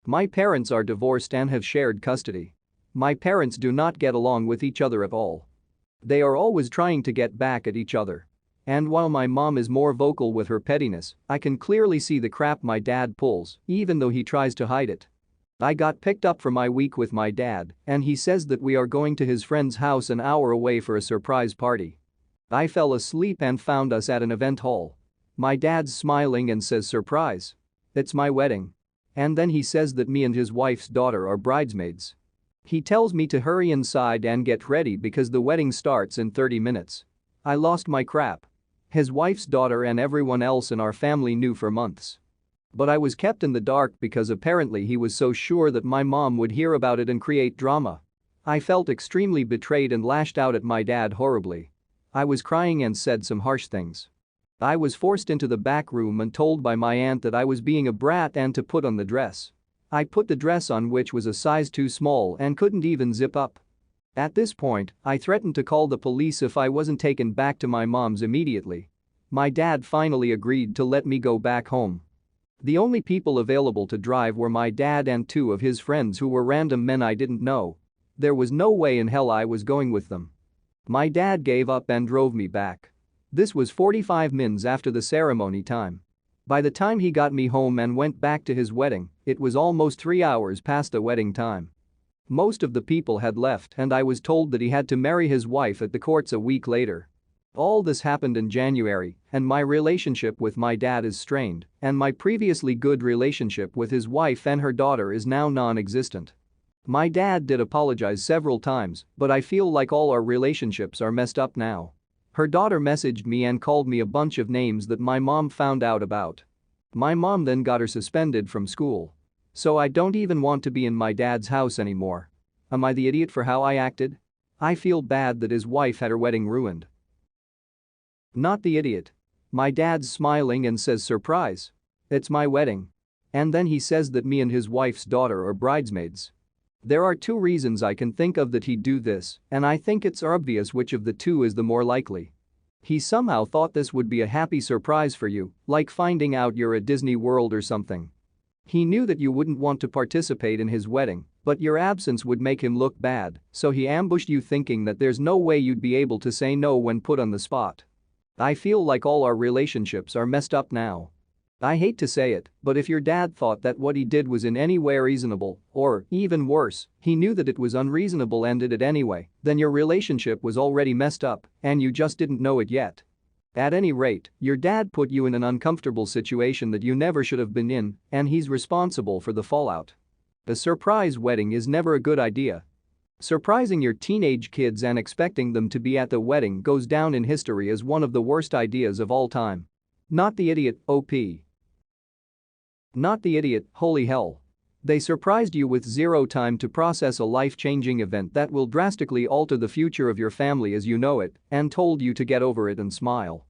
My parents are divorced and have shared custody. My parents do not get along with each other at all. They are always trying to get back at each other. And while my mom is more vocal with her pettiness, I can clearly see the crap my dad pulls, even though he tries to hide it. I got picked up for my week with my dad, and he says that we are going to his friend's house an hour away for a surprise party. I fell asleep and found us at an event hall. My dad's smiling and says, "Surprise. It's my wedding." And then he says that me and his wife's daughter are bridesmaids. He tells me to hurry inside and get ready because the wedding starts in 30 minutes. I lost my crap. His wife's daughter and everyone else in our family knew for months. But I was kept in the dark because apparently he was so sure that my mom would hear about it and create drama. I felt extremely betrayed and lashed out at my dad horribly. I was crying and said some harsh things. I was forced into the back room and told by my aunt that I was being a brat and to put on the dress. I put the dress on, which was a size too small and couldn't even zip up. At this point, I threatened to call the police if I wasn't taken back to my mom's immediately. My dad finally agreed to let me go back home. The only people available to drive were my dad and two of his friends who were random men I didn't know. There was no way in hell I was going with them. My dad gave up and drove me back. This was 45 minutes after the ceremony time. By the time he got me home and went back to his wedding, it was almost 3 hours past the wedding time. Most of the people had left and I was told that he had to marry his wife at the courts a week later. All this happened in January, and my relationship with my dad is strained, and my previously good relationship with his wife and her daughter is now non-existent. My dad did apologize several times, but I feel like all our relationships are messed up now. Her daughter messaged me and called me a bunch of names that my mom found out about. My mom then got her suspended from school. So I don't even want to be in my dad's house anymore. Am I the idiot for how I acted? I feel bad that his wife had her wedding ruined. Not the idiot. My dad's smiling and says, "Surprise. It's my wedding." And then he says that me and his wife's daughter are bridesmaids. There are two reasons I can think of that he'd do this, and I think it's obvious which of the two is the more likely. He somehow thought this would be a happy surprise for you, like finding out you're at Disney World or something. He knew that you wouldn't want to participate in his wedding, but your absence would make him look bad, so he ambushed you thinking that there's no way you'd be able to say no when put on the spot. I feel like all our relationships are messed up now. I hate to say it, but if your dad thought that what he did was in any way reasonable, or, even worse, he knew that it was unreasonable and did it anyway, then your relationship was already messed up, and you just didn't know it yet. At any rate, your dad put you in an uncomfortable situation that you never should have been in, and he's responsible for the fallout. A surprise wedding is never a good idea. Surprising your teenage kids and expecting them to be at the wedding goes down in history as one of the worst ideas of all time. Not the idiot, OP. Not the idiot, holy hell. They surprised you with zero time to process a life-changing event that will drastically alter the future of your family as you know it, and told you to get over it and smile.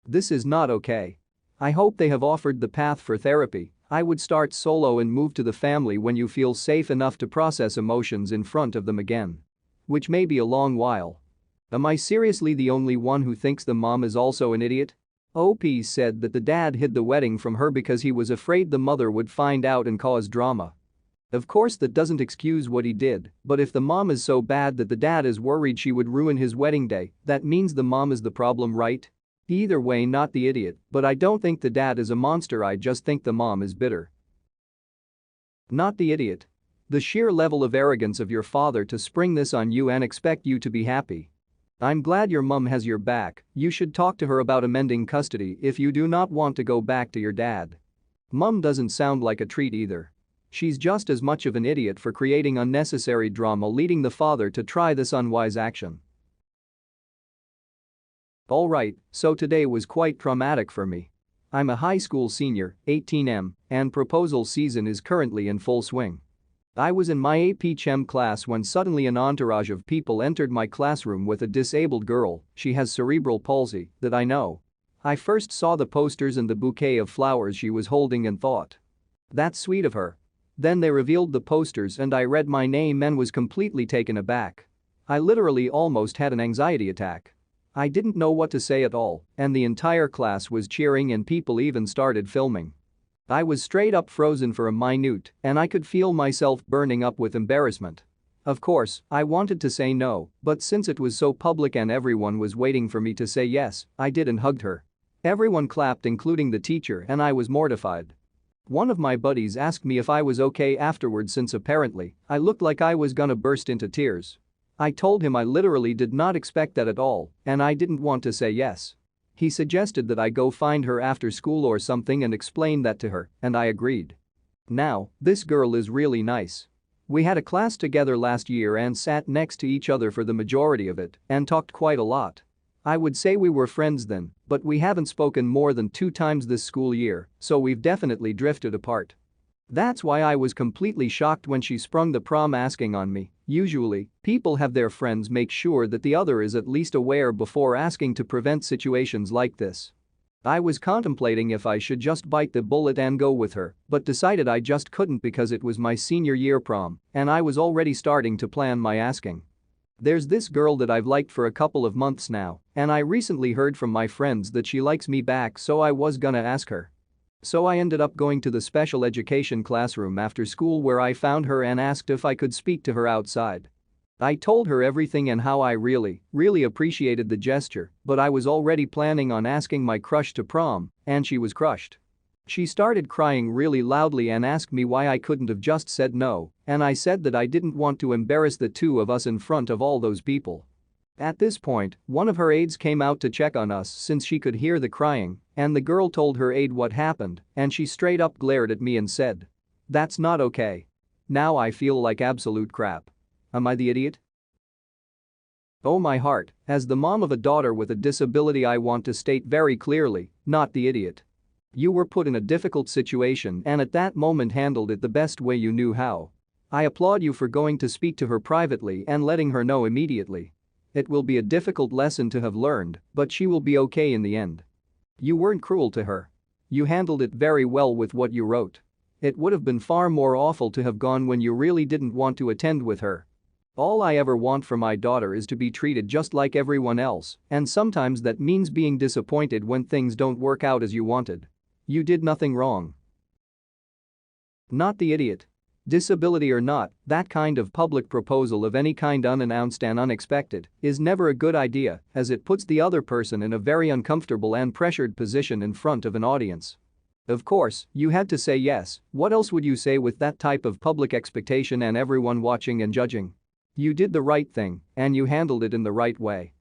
This is not okay. I hope they have offered the path for therapy. I would start solo and move to the family when you feel safe enough to process emotions in front of them again. Which may be a long while. Am I seriously the only one who thinks the mom is also an idiot? OP said that the dad hid the wedding from her because he was afraid the mother would find out and cause drama. Of course, that doesn't excuse what he did, but if the mom is so bad that the dad is worried she would ruin his wedding day, that means the mom is the problem, right? Either way, not the idiot, but I don't think the dad is a monster, I just think the mom is bitter. Not the idiot. The sheer level of arrogance of your father to spring this on you and expect you to be happy. I'm glad your mom has your back. You should talk to her about amending custody if you do not want to go back to your dad. Mom doesn't sound like a treat either. She's just as much of an idiot for creating unnecessary drama, leading the father to try this unwise action. Alright, so today was quite traumatic for me. I'm a high school senior, 18M, and proposal season is currently in full swing. I was in my AP Chem class when suddenly an entourage of people entered my classroom with a disabled girl, she has cerebral palsy, that I know. I first saw the posters and the bouquet of flowers she was holding and thought, "That's sweet of her." Then they revealed the posters and I read my name and was completely taken aback. I literally almost had an anxiety attack. I didn't know what to say at all, and the entire class was cheering and people even started filming. I was straight up frozen for a minute and I could feel myself burning up with embarrassment. Of course, I wanted to say no, but since it was so public and everyone was waiting for me to say yes, I did and hugged her. Everyone clapped including the teacher and I was mortified. One of my buddies asked me if I was okay afterwards since apparently I looked like I was gonna burst into tears. I told him I literally did not expect that at all and I didn't want to say yes. He suggested that I go find her after school or something and explain that to her, and I agreed. Now, this girl is really nice. We had a class together last year and sat next to each other for the majority of it and talked quite a lot. I would say we were friends then, but we haven't spoken more than 2 times this school year, so we've definitely drifted apart. That's why I was completely shocked when she sprung the prom asking on me. Usually, people have their friends make sure that the other is at least aware before asking to prevent situations like this. I was contemplating if I should just bite the bullet and go with her, but decided I just couldn't because it was my senior year prom and I was already starting to plan my asking. There's this girl that I've liked for a couple of months now, and I recently heard from my friends that she likes me back, so I was gonna ask her. So I ended up going to the special education classroom after school where I found her and asked if I could speak to her outside. I told her everything and how I really appreciated the gesture, but I was already planning on asking my crush to prom, and she was crushed. She started crying really loudly and asked me why I couldn't have just said no, and I said that I didn't want to embarrass the two of us in front of all those people. At this point, one of her aides came out to check on us since she could hear the crying, and the girl told her aide what happened, and she straight up glared at me and said, "That's not okay. Now I feel like absolute crap. Am I the idiot?" Oh my heart, as the mom of a daughter with a disability I want to state very clearly, not the idiot. You were put in a difficult situation and at that moment handled it the best way you knew how. I applaud you for going to speak to her privately and letting her know immediately. It will be a difficult lesson to have learned, but she will be okay in the end. You weren't cruel to her. You handled it very well with what you wrote. It would have been far more awful to have gone when you really didn't want to attend with her. All I ever want for my daughter is to be treated just like everyone else, and sometimes that means being disappointed when things don't work out as you wanted. You did nothing wrong. Not the idiot. Disability or not, that kind of public proposal of any kind unannounced and unexpected is never a good idea as it puts the other person in a very uncomfortable and pressured position in front of an audience. Of course, you had to say yes, what else would you say with that type of public expectation and everyone watching and judging? You did the right thing, and you handled it in the right way.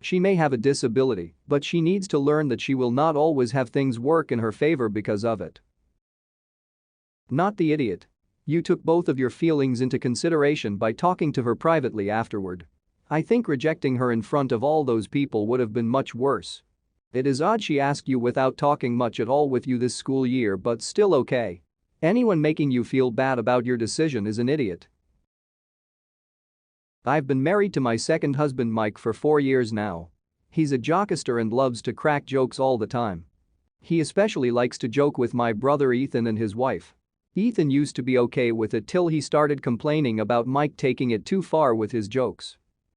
She may have a disability, but she needs to learn that she will not always have things work in her favor because of it. Not the idiot. You took both of your feelings into consideration by talking to her privately afterward. I think rejecting her in front of all those people would have been much worse. It is odd she asked you without talking much at all with you this school year, but still okay. Anyone making you feel bad about your decision is an idiot. I've been married to my second husband Mike for 4 years now. He's a jokester and loves to crack jokes all the time. He especially likes to joke with my brother Ethan and his wife. Ethan used to be okay with it till he started complaining about Mike taking it too far with his jokes.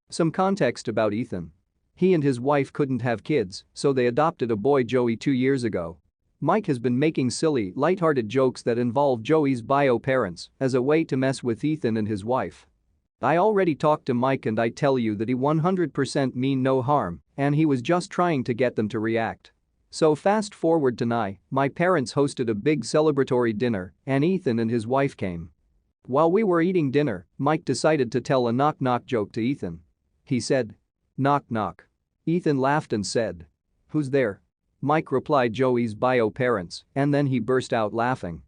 Some context about Ethan. He and his wife couldn't have kids, so they adopted a boy Joey 2 years ago. Mike has been making silly, lighthearted jokes that involve Joey's bio parents as a way to mess with Ethan and his wife. I already talked to Mike and I tell you that he 100% mean no harm and he was just trying to get them to react. So fast forward to now, my parents hosted a big celebratory dinner and Ethan and his wife came. While we were eating dinner, Mike decided to tell a knock-knock joke to Ethan. He said, "Knock knock." Ethan laughed and said, "Who's there?" Mike replied, "Joey's bio parents," and then he burst out laughing.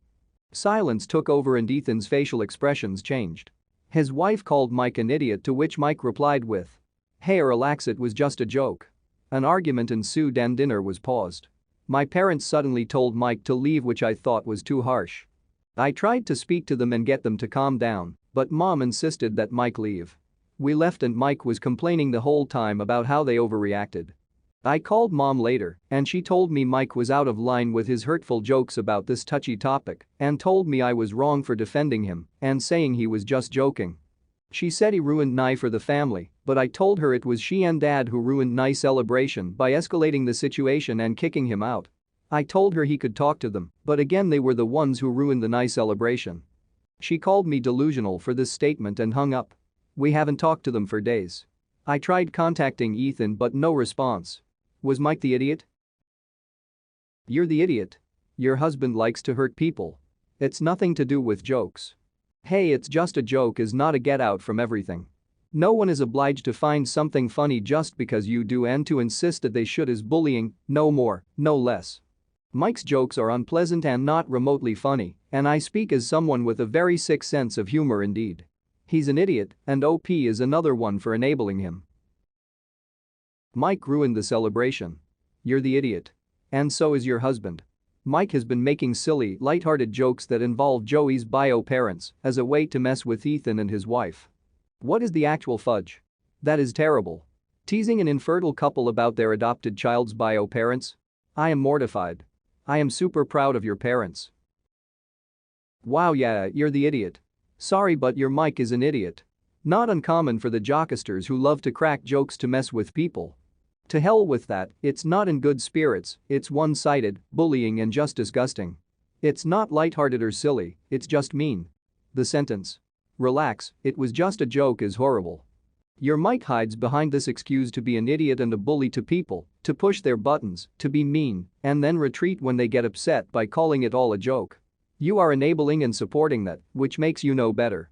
Silence took over and Ethan's facial expressions changed. His wife called Mike an idiot, to which Mike replied with, "Hey, relax, it was just a joke." An argument ensued and dinner was paused. My parents suddenly told Mike to leave, which I thought was too harsh. I tried to speak to them and get them to calm down, but Mom insisted that Mike leave. We left and Mike was complaining the whole time about how they overreacted. I called Mom later and she told me Mike was out of line with his hurtful jokes about this touchy topic and told me I was wrong for defending him and saying he was just joking. She said he ruined Nye for the family, but I told her it was she and Dad who ruined Nye's celebration by escalating the situation and kicking him out. I told her he could talk to them, but again they were the ones who ruined the nice celebration. She called me delusional for this statement and hung up. We haven't talked to them for days. I tried contacting Ethan but no response. Was Mike the idiot? You're the idiot. Your husband likes to hurt people. It's nothing to do with jokes. Hey, it's just a joke is not a get out from everything. No one is obliged to find something funny just because you do, and to insist that they should is bullying, no more, no less. Mike's jokes are unpleasant and not remotely funny, and I speak as someone with a very sick sense of humor indeed. He's an idiot, and OP is another one for enabling him. Mike ruined the celebration. You're the idiot. And so is your husband. Mike has been making silly, light-hearted jokes that involve Joey's bio parents as a way to mess with Ethan and his wife. What is the actual fudge? That is terrible. Teasing an infertile couple about their adopted child's bio parents? I am mortified. I am super proud of your parents. Wow, yeah, you're the idiot. Sorry, but your Mike is an idiot. Not uncommon for the jockesters who love to crack jokes to mess with people. To hell with that, it's not in good spirits, it's one-sided, bullying and just disgusting. It's not lighthearted or silly, it's just mean. The sentence, "Relax, it was just a joke," is horrible. Your Mike hides behind this excuse to be an idiot and a bully to people, to push their buttons, to be mean, and then retreat when they get upset by calling it all a joke. You are enabling and supporting that, which makes you know better.